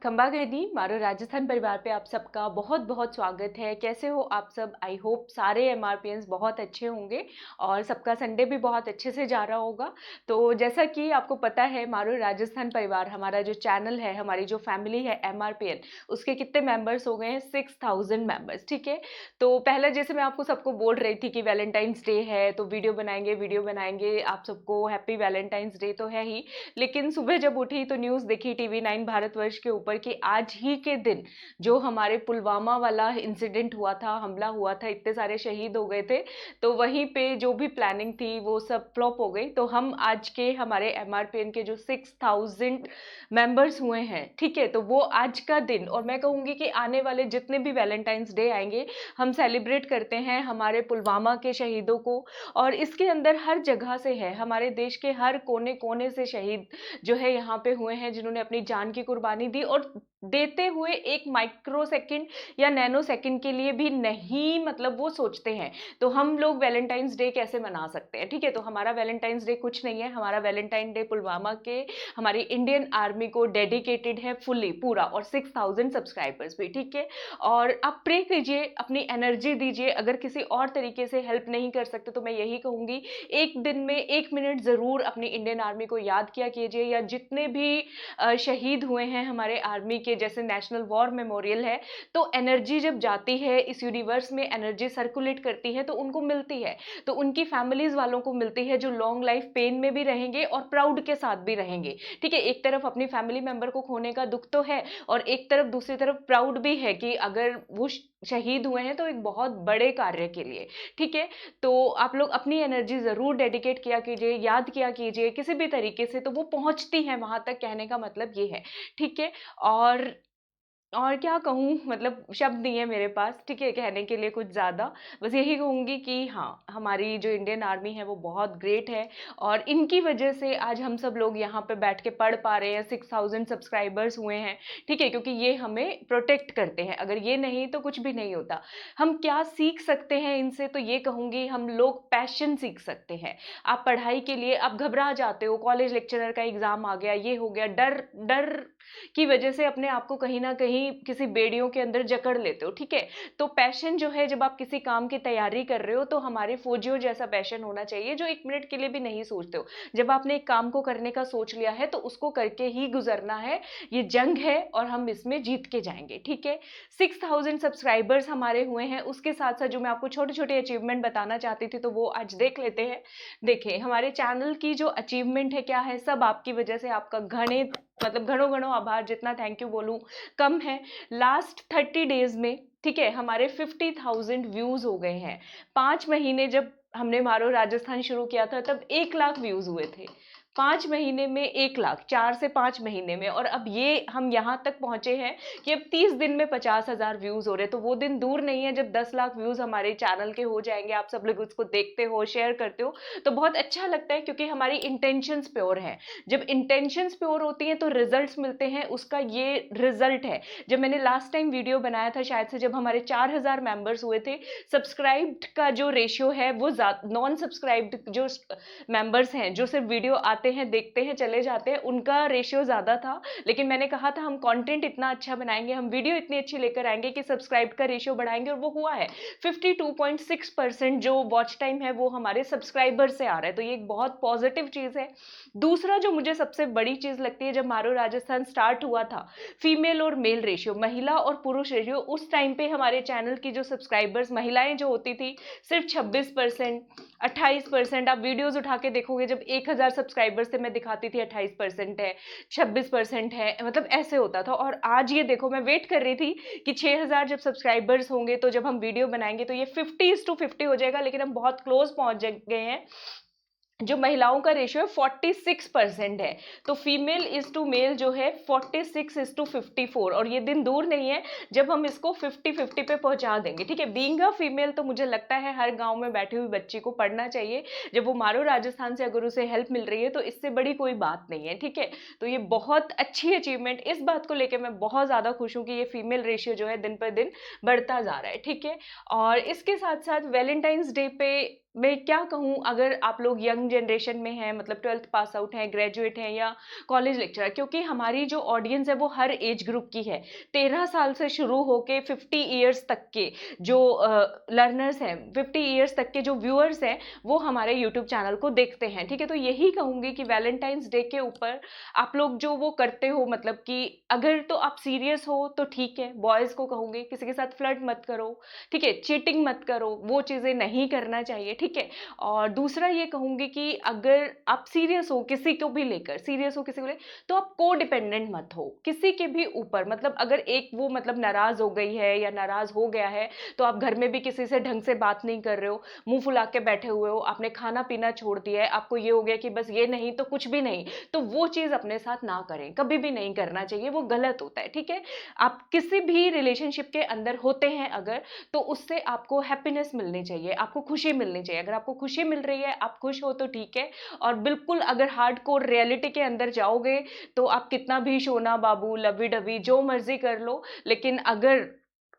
खंबा गहनी मारो राजस्थान परिवार पे आप सबका बहुत बहुत स्वागत है। कैसे हो आप सब? आई होप सारे एमआरपीएंस बहुत अच्छे होंगे और सबका संडे भी बहुत अच्छे से जा रहा होगा। तो जैसा कि आपको पता है, मारो राजस्थान परिवार हमारा जो चैनल है, हमारी जो फैमिली है एमआरपीएन, उसके कितने मेंबर्स हो गए हैं? 6000 मेंबर्स। ठीक है, तो पहले जैसे मैं आपको सबको बोल रही थी कि वैलेंटाइंस डे है तो वीडियो बनाएंगे, आप सबको हैप्पी वैलेंटाइंस डे तो है ही। लेकिन सुबह जब उठी तो न्यूज़ देखी TV9 भारतवर्ष के ऊपर कि आज ही के दिन जो हमारे पुलवामा वाला इंसिडेंट हुआ था, हमला हुआ था, इतने सारे शहीद हो गए थे, तो वहीं पे जो भी प्लानिंग थी वो सब फ्लॉप हो गई। तो हम आज के हमारे एमआरपीएन के जो 6000 मेंबर्स हुए हैं, ठीक है, तो वो आज का दिन, और मैं कहूँगी कि आने वाले जितने भी वैलेंटाइंस डे आएंगे हम सेलिब्रेट करते हैं हमारे पुलवामा के शहीदों को। और इसके अंदर हर जगह से है, हमारे देश के हर कोने कोने से शहीद जो है यहाँ पे हुए हैं, जिन्होंने अपनी जान की कुर्बानी दी, और देते हुए एक माइक्रो सेकंड या नैनो सेकंड के लिए भी नहीं, मतलब वो सोचते हैं। तो हम लोग वैलेंटाइंस डे कैसे मना सकते हैं? ठीक है, तो हमारा वैलेंटाइंस डे कुछ नहीं है, हमारा वैलेंटाइन डे पुलवामा के, हमारी इंडियन आर्मी को डेडिकेटेड है फुल्ली पूरा, और 6000 सब्सक्राइबर्स भी। ठीक है, और आप प्रे कीजिए, अपनी एनर्जी दीजिए। अगर किसी और तरीके से हेल्प नहीं कर सकते तो मैं यही कहूँगी, एक दिन में 1 मिनट ज़रूर अपनी इंडियन आर्मी को याद किया कीजिए, या जितने भी शहीद हुए हैं हमारे आर्मी के, जैसे नेशनल वॉर मेमोरियल है, तो एनर्जी जब जाती है इस यूनिवर्स में, एनर्जी सर्कुलेट करती है तो उनको मिलती है, तो उनकी फैमिलीज वालों को मिलती है, जो लॉन्ग लाइफ पेन में भी रहेंगे और प्राउड के साथ भी रहेंगे। ठीक है, एक तरफ अपनी फैमिली मेंबर को खोने का दुख तो है, और एक तरफ दूसरी तरफ प्राउड भी है कि अगर वो शहीद हुए हैं तो एक बहुत बड़े कार्य के लिए। ठीक है, तो आप लोग अपनी एनर्जी ज़रूर डेडिकेट किया कीजिए, याद किया कीजिए किसी भी तरीके से, तो वो पहुंचती है वहां तक, कहने का मतलब ये है। ठीक है, और क्या कहूँ, मतलब शब्द नहीं है मेरे पास, ठीक है, कहने के लिए कुछ ज़्यादा। बस यही कहूँगी कि हाँ, हमारी जो इंडियन आर्मी है वो बहुत ग्रेट है, और इनकी वजह से आज हम सब लोग यहाँ पे बैठ के पढ़ पा रहे हैं, 6000 सब्सक्राइबर्स हुए हैं। ठीक है, क्योंकि ये हमें प्रोटेक्ट करते हैं, अगर ये नहीं तो कुछ भी नहीं होता। हम क्या सीख सकते हैं इनसे? तो ये कहूँगी, हम लोग पैशन सीख सकते हैं। आप पढ़ाई के लिए आप घबरा जाते हो, कॉलेज लेक्चरर का एग्ज़ाम आ गया, ये हो गया, डर डर की वजह से अपने आप को कहीं ना कहीं किसी बेड़ियों के अंदर जकड़ लेते हो। ठीक है, तो पैशन जो है, जब आप किसी काम की तैयारी कर रहे हो तो हमारे फौजियों जैसा पैशन होना चाहिए, जो 1 मिनट के लिए भी नहीं सोचते हो। जब आपने एक काम को करने का सोच लिया है तो उसको करके ही गुजरना है, ये जंग है और हम इसमें जीत के जाएंगे। ठीक है, 6000 सब्सक्राइबर्स हमारे हुए हैं, उसके साथ साथ जो मैं आपको छोटे छोटे अचीवमेंट बताना चाहती थी तो वो आज देख लेते हैं। देखिए, हमारे चैनल की जो अचीवमेंट है क्या है, सब आपकी वजह से। आपका घने, मतलब घणो घणो आभार, जितना थैंक यू बोलूं कम है। लास्ट 30 डेज में, ठीक है, हमारे 50,000 व्यूज हो गए हैं। 5 महीने जब हमने मारो राजस्थान शुरू किया था तब 1 लाख व्यूज हुए थे। 5 महीने में 1 लाख, 4 से 5 महीने में, और अब ये हम यहाँ तक पहुंचे हैं कि अब 30 दिन में 50,000 व्यूज हो रहे हैं। तो वो दिन दूर नहीं है जब 10 लाख व्यूज हमारे चैनल के हो जाएंगे। आप सब लोग उसको देखते हो, शेयर करते हो, तो बहुत अच्छा लगता है, क्योंकि हमारी इंटेंशंस प्योर है। जब इंटेंशंस प्योर होती हैं तो रिजल्ट्स मिलते हैं, उसका ये रिजल्ट है। जब मैंने लास्ट टाइम वीडियो बनाया था, शायद से जब हमारे 4000 मेंबर्स हुए थे, सब्सक्राइब्ड का जो रेशियो है वो नॉन सब्सक्राइब्ड जो मेंबर्स हैं, जो सिर्फ वीडियो आते हैं, देखते हैं, चले जाते हैं, उनका रेशियो ज़्यादा था। लेकिन मैंने कहा था हम कंटेंट इतना अच्छा बनाएंगे, हम वीडियो इतनी अच्छी लेकर आएंगे कि सब्सक्राइब का रेशियो बढ़ाएंगे, और वो हुआ है। 52.6% जो वॉच टाइम है वो हमारे सब्सक्राइबर से आ रहा है, तो ये एक बहुत पॉजिटिव चीज़ है। दूसरा जो मुझे सबसे बड़ी चीज़ लगती है, जब मारो राजस्थान स्टार्ट हुआ था, फीमेल और मेल रेशियो, महिला और पुरुष रेशियो, उस टाइम पे हमारे चैनल की जो सब्सक्राइबर्स महिलाएं जो होती थी सिर्फ 26%, 28%। आप वीडियोस उठा के देखोगे, जब 1000 सब्सक्राइबर्स थे मैं दिखाती थी 28% है, 26% है, मतलब ऐसे होता था। और आज ये देखो, मैं वेट कर रही थी कि 6000 जब सब्सक्राइबर्स होंगे तो जब हम वीडियो बनाएंगे तो ये 50:50 हो जाएगा, लेकिन हम बहुत क्लोज पहुंच गए हैं। जो महिलाओं का रेशियो है 46% है, तो फीमेल इज टू मेल जो है 46:54, और ये दिन दूर नहीं है जब हम इसको 50-50 पे पहुंचा देंगे। ठीक है, बीइंग अ फीमेल तो मुझे लगता है हर गांव में बैठी हुई बच्ची को पढ़ना चाहिए। जब वो मारो राजस्थान से अगर उसे हेल्प मिल रही है तो इससे बड़ी कोई बात नहीं है। ठीक है, तो ये बहुत अच्छी अचीवमेंट, इस बात को लेकर मैं बहुत ज़्यादा खुश हूँ कि ये फीमेल रेशियो जो है दिन पर दिन बढ़ता जा रहा है। ठीक है, और इसके साथ साथ वैलेंटाइंस डे पे मैं क्या कहूँ, अगर आप लोग यंग जनरेशन में हैं, मतलब 12th पास आउट हैं, ग्रेजुएट हैं या कॉलेज लेक्चरर, क्योंकि हमारी जो ऑडियंस है वो हर एज ग्रुप की है। 13 साल से शुरू होके 50 ईयर्स तक के जो लर्नर्स हैं, 50 ईयर्स तक के जो व्यूअर्स हैं, वो हमारे यूट्यूब चैनल को देखते हैं, ठीक है। तो यही कहूँगी कि वैलेंटाइंस डे के ऊपर आप लोग जो वो करते हो, मतलब कि अगर तो आप सीरियस हो तो ठीक है, बॉयज़ को कहूँगी किसी के साथ फ्लर्ट मत करो, ठीक है, चीटिंग मत करो, वो चीज़ें नहीं करना चाहिए, ठीक है। और दूसरा ये कहूँगी कि अगर आप सीरियस हो किसी को भी लेकर, सीरियस हो किसी को लेकर, तो आप को डिपेंडेंट मत हो किसी के भी ऊपर। मतलब अगर एक वो मतलब नाराज हो गई है या नाराज हो गया है, तो आप घर में भी किसी से ढंग से बात नहीं कर रहे हो, मुंह फुला के बैठे हुए हो, आपने खाना पीना छोड़ दिया है, आपको ये हो गया कि बस ये नहीं तो कुछ भी नहीं, तो वो चीज़ अपने साथ ना करें, कभी भी नहीं करना चाहिए, वो गलत होता है, ठीक है। आप किसी भी रिलेशनशिप के अंदर होते हैं अगर, तो उससे आपको हैप्पीनेस मिलनी चाहिए, आपको खुशी मिलनी चाहिए। अगर आपको खुशी मिल रही है, आप खुश हो तो ठीक है। और बिल्कुल अगर हार्डकोर रियलिटी के अंदर जाओगे, तो आप कितना भी सोना बाबू, लवी डबी, जो मर्जी कर लो, लेकिन अगर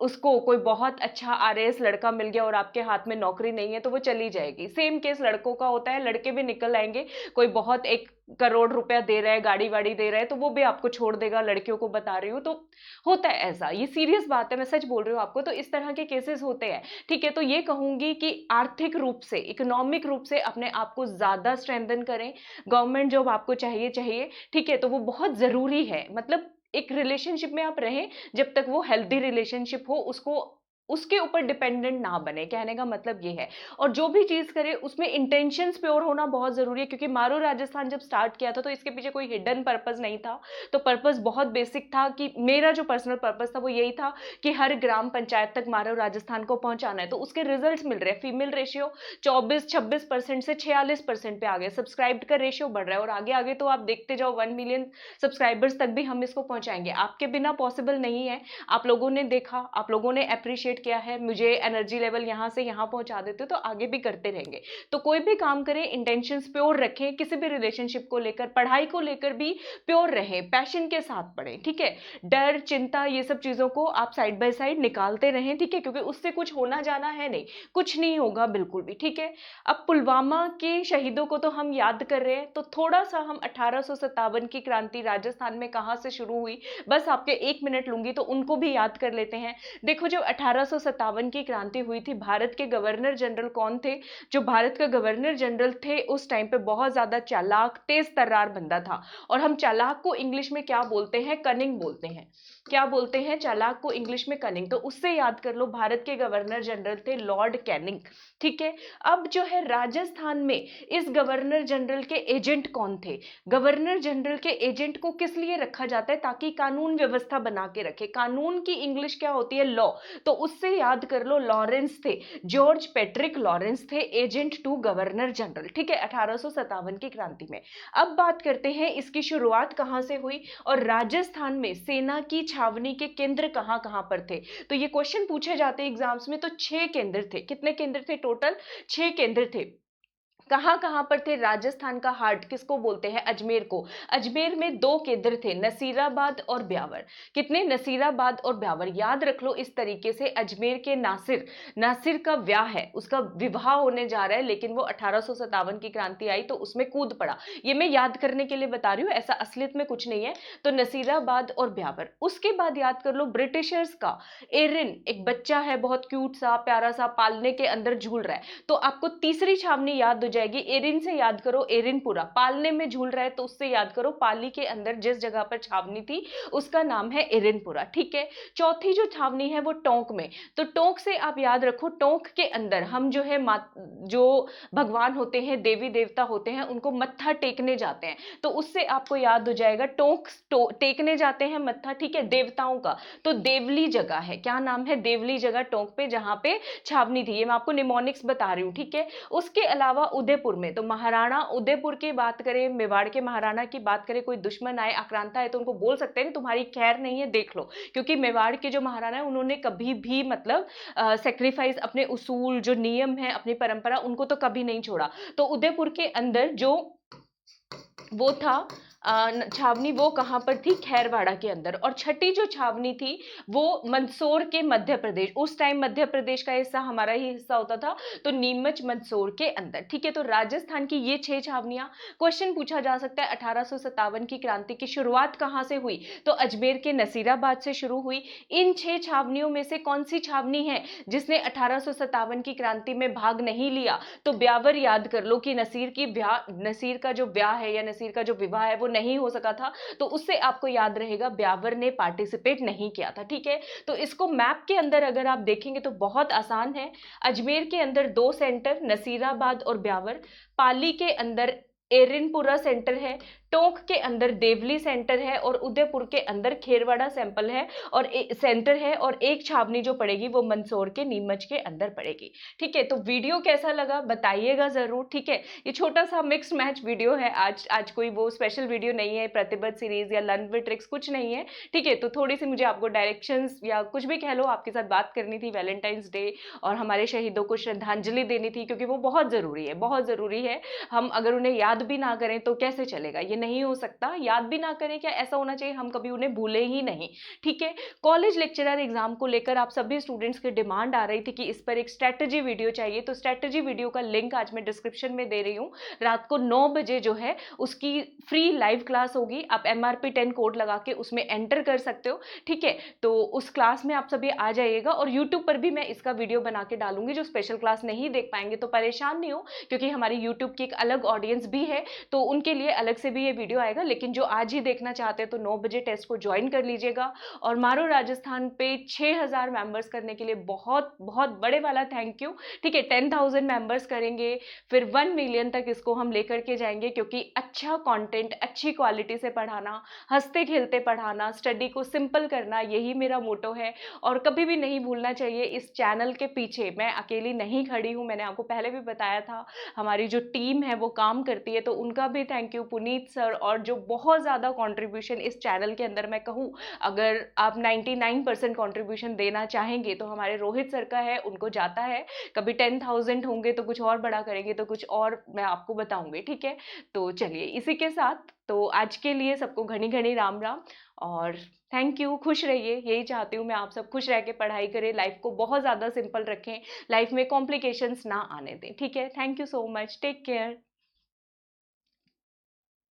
उसको कोई बहुत अच्छा आरएएस लड़का मिल गया और आपके हाथ में नौकरी नहीं है, तो वो चली जाएगी। सेम केस लड़कों का होता है, लड़के भी निकल आएंगे, कोई बहुत 1 करोड़ रुपया दे रहा है, गाड़ी वाड़ी दे रहा है, तो वो भी आपको छोड़ देगा, लड़कियों को बता रही हूँ। तो होता है ऐसा, ये सीरियस बात है, मैं सच बोल रही हूँ आपको। तो इस तरह के केसेस होते हैं, ठीक है। तो ये कहूंगी कि आर्थिक रूप से, इकोनॉमिक रूप से अपने आप को ज्यादा स्ट्रेंथन करें। गवर्नमेंट जॉब आपको चाहिए चाहिए, ठीक है, तो वो बहुत जरूरी है। मतलब एक रिलेशनशिप में आप रहें, जब तक वो हेल्दी रिलेशनशिप हो, उसको उसके ऊपर डिपेंडेंट ना बने, कहने का मतलब ये है। और जो भी चीज करे उसमें इंटेंशंस प्योर होना बहुत जरूरी है, क्योंकि मारो राजस्थान जब स्टार्ट किया था, तो इसके पीछे कोई हिडन पर्पस नहीं था। तो पर्पस बहुत बेसिक था, कि मेरा जो पर्सनल पर्पस था वो यही था कि हर ग्राम पंचायत तक मारो राजस्थान को पहुंचाना है। तो उसके रिजल्ट मिल रहे हैं। फीमेल रेशियो 24-26% से 46% पे आ गया, सब्सक्राइब का रेशियो बढ़ रहा है, और आगे आगे तो आप देखते जाओ 1 मिलियन सब्सक्राइबर्स तक भी हम इसको पहुंचाएंगे। आपके बिना पॉसिबल नहीं है। आप लोगों ने देखा, आप लोगों ने अप्रिशिएट किया है, मुझे एनर्जी लेवल यहाँ से यहाँ पहुंचा देते हो, तो आगे भी करते रहेंगे। तो कोई भी काम करें, इंटेंशंस प्योर रखें, किसी भी रिलेशनशिप को लेकर, पढ़ाई को लेकर भी प्योर रहें, पैशन के साथ पढ़ें, ठीक है। डर, चिंता, ये सब चीजों को आप साइड बाय साइड निकालते रहें, ठीक है, क्योंकि उससे कुछ होना जाना है नहीं, कुछ नहीं होगा बिल्कुल भी, ठीक है। अब पुलवामा के शहीदों को तो हम याद कर रहे हैं, तो थोड़ा सा हम 1857 की क्रांति राजस्थान में कहां से शुरू हुई, बस आपके 1 मिनट लूंगी तो उनको भी याद कर लेते हैं। देखो, जब 1857 की क्रांति हुई थी, भारत के गवर्नर जनरल कौन थे? जो भारत का गवर्नर जनरल थे उस टाइम पे, बहुत ज्यादा चालाक, तेज तर्रार बंदा था। और हम चालाक को इंग्लिश में क्या बोलते हैं? कनिंग बोलते हैं। क्या बोलते हैं चालाक को इंग्लिश में? कनिंग। तो उससे याद कर लो, भारत के गवर्नर जनरल थे लॉर्ड कैनिंग, ठीक है। अब जो है राजस्थान में इस गवर्नर जनरल के एजेंट कौन थे? गवर्नर जनरल के एजेंट को किस लिए रखा जाता है? ताकि कानून व्यवस्था बना के रखे। कानून की इंग्लिश क्या होती है? लॉ। तो उससे याद कर लो, लॉरेंस थे, जॉर्ज पैट्रिक लॉरेंस थे एजेंट टू गवर्नर जनरल, ठीक है, 1857 की क्रांति में। अब बात करते हैं इसकी शुरुआत कहां से हुई, और राजस्थान में सेना की छावनी के केंद्र कहां कहां पर थे। तो ये क्वेश्चन पूछे जाते हैं एग्जाम्स में। तो 6 केंद्र थे। कितने केंद्र थे टोटल? 6 केंद्र थे। कहां कहां पर थे? राजस्थान का हार्ट किसको बोलते हैं? अजमेर को। अजमेर में 2 केंद्र थे, नसीराबाद और ब्यावर। कितने? नसीराबाद और ब्यावर। याद रख लो इस तरीके से। अजमेर के नासिर, नासिर का ब्याह है, उसका विवाह होने जा रहा है, लेकिन वो 1857 की क्रांति आई तो उसमें कूद पड़ा। ये मैं याद करने के लिए बता रही हूँ, ऐसा असलियत में कुछ नहीं है। तो नसीराबाद और ब्यावर। उसके बाद याद कर लो ब्रिटिशर्स का एरिन, एक बच्चा है बहुत क्यूट सा, प्यारा सा, पालने के अंदर झूल रहा है। तो आपको तीसरी छावनी याद हो जाएगी। एरिन से याद करो, एरिनपुरा। पालने में झूल रहा है तो उससे याद करो, पाली के अंदर जिस जगह पर छावनी थी उसका नाम है एरिनपुरा, ठीक है। चौथी जो छावनी है वो टोंक में। तो टोंक से आप याद रखो, टोंक के अंदर हम जो है जो भगवान होते हैं, देवी देवता होते हैं, उनको मत्था टेकने जाते हैं। तो उससे आपको याद हो जाएगा, टोंक टेकने जाते हैं मत्था, ठीक है, देवताओं का। तो देवली जगह है, क्या नाम है? देवली जगह टोंक पे, जहां पे छावनी थी। ये मैं आपको निमोनिक्स बता रही हूँ, ठीक है। उसके अलावा उदयपुर में, तो महाराणा उदयपुर की बात करें, मेवाड़ के महाराणा की बात करें, कोई दुश्मन आए, आक्रांता है, तो उनको बोल सकते हैं कि तुम्हारी खैर नहीं है, देख लो। क्योंकि मेवाड़ के जो महाराणा है, उन्होंने कभी भी मतलब सेक्रीफाइस, अपने उसूल जो नियम है, अपनी परंपरा, उनको तो कभी नहीं छोड़ा। तो उदयपुर के अंदर जो वो था, छावनी वो कहाँ पर थी, खैरवाड़ा के अंदर। और छठी जो छावनी थी वो मंदसौर के मध्य प्रदेश, उस टाइम मध्य प्रदेश का हिस्सा हमारा ही हिस्सा होता था, तो नीमच मंदसौर के अंदर। ठीक है, तो राजस्थान की ये 6 छावनियां। क्वेश्चन पूछा जा सकता है 1857 की क्रांति की शुरुआत कहां से हुई, तो अजमेर के नसीराबाद से शुरू हुई। इन 6 छावनियों में से कौन सी छावनी है जिसने 1857 की क्रांति में भाग नहीं लिया, तो ब्यावर याद कर लो कि नसीर का जो ब्याह है या नसीर का जो विवाह है वो नहीं हो सका था, तो उससे आपको याद रहेगा ब्यावर ने पार्टिसिपेट नहीं किया था। ठीक है, तो इसको मैप के अंदर अगर आप देखेंगे तो बहुत आसान है। अजमेर के अंदर 2 सेंटर, नसीराबाद और ब्यावर। पाली के अंदर एरिनपुरा सेंटर है, टोंक के अंदर देवली सेंटर है, और उदयपुर के अंदर खेरवाड़ा सैंपल है और सेंटर है, और एक छावनी जो पड़ेगी वो मंदसौर के नीमच के अंदर पड़ेगी। ठीक है, तो वीडियो कैसा लगा बताइएगा जरूर। ठीक है, ये छोटा सा मिक्स मैच वीडियो है, आज कोई वो स्पेशल वीडियो नहीं है, प्रतिबद्ध सीरीज या लर्न विद ट्रिक्स कुछ नहीं है। ठीक है, तो थोड़ी सी मुझे आपको डायरेक्शंस या कुछ भी कह लो, आपके साथ बात करनी थी वैलेंटाइंस डे और हमारे शहीदों को श्रद्धांजलि देनी थी, क्योंकि वो बहुत जरूरी है, बहुत जरूरी है। हम अगर उन्हें याद भी ना करें तो कैसे चलेगा, ये नहीं हो सकता। याद भी ना करें क्या, ऐसा होना चाहिए हम कभी उन्हें भूले ही नहीं। ठीक है, कॉलेज लेक्चरर एग्जाम को लेकर आप सभी स्टूडेंट्स की डिमांड आ रही थी कि इस पर एक स्ट्रेटजी वीडियो चाहिए, तो स्ट्रेटजी वीडियो का लिंक आज मैं डिस्क्रिप्शन में दे रही हूँ। रात को 9 बजे जो है उसकी फ्री लाइव क्लास होगी, आप MRP 10 कोड लगा के उसमें एंटर कर सकते हो। ठीक है, तो उस क्लास में आप सभी आ जाइएगा, और यूट्यूब पर भी मैं इसका वीडियो बना के डालूंगी। जो स्पेशल क्लास नहीं देख पाएंगे तो परेशान नहीं हो, क्योंकि हमारी यूट्यूब की एक अलग ऑडियंस भी है, तो उनके लिए अलग से भी ये वीडियो आएगा। लेकिन जो आज ही देखना चाहते हैं तो 9 बजे टेस्ट को ज्वाइन कर लीजिएगा। और मारो राजस्थान पे 6000 मेंबर्स करने के लिए बहुत बहुत बड़े वाला थैंक यू। ठीक है, 10,000 मेंबर्स करेंगे, फिर 1 मिलियन तक इसको हम लेकर के जाएंगे, क्योंकि अच्छा कंटेंट अच्छी क्वालिटी से पढ़ाना, हंसते खेलते पढ़ाना, स्टडी को सिंपल करना, यही मेरा मोटो है। और कभी भी नहीं भूलना चाहिए, इस चैनल के पीछे मैं अकेली नहीं खड़ी हूँ, मैंने आपको पहले भी बताया था, हमारी जो टीम है वो काम करती है, तो उनका भी थैंक यू, पुनीत सर, और जो बहुत ज़्यादा कंट्रीब्यूशन इस चैनल के अंदर मैं कहूँ, अगर आप 99% कंट्रीब्यूशन देना चाहेंगे तो हमारे रोहित सर का है, उनको जाता है। कभी 10,000 होंगे तो कुछ और बड़ा करेंगे, तो कुछ और मैं आपको बताऊंगी। ठीक है, तो चलिए इसी के साथ तो आज के लिए सबको घनी घनी राम राम, और थैंक यू। खुश रहिए, यही चाहती हूँ मैं, आप सब खुश रह के पढ़ाई करें, लाइफ को बहुत ज़्यादा सिंपल रखें, लाइफ में कॉम्प्लिकेशंस ना आने दें। ठीक है, thank you so much, take care.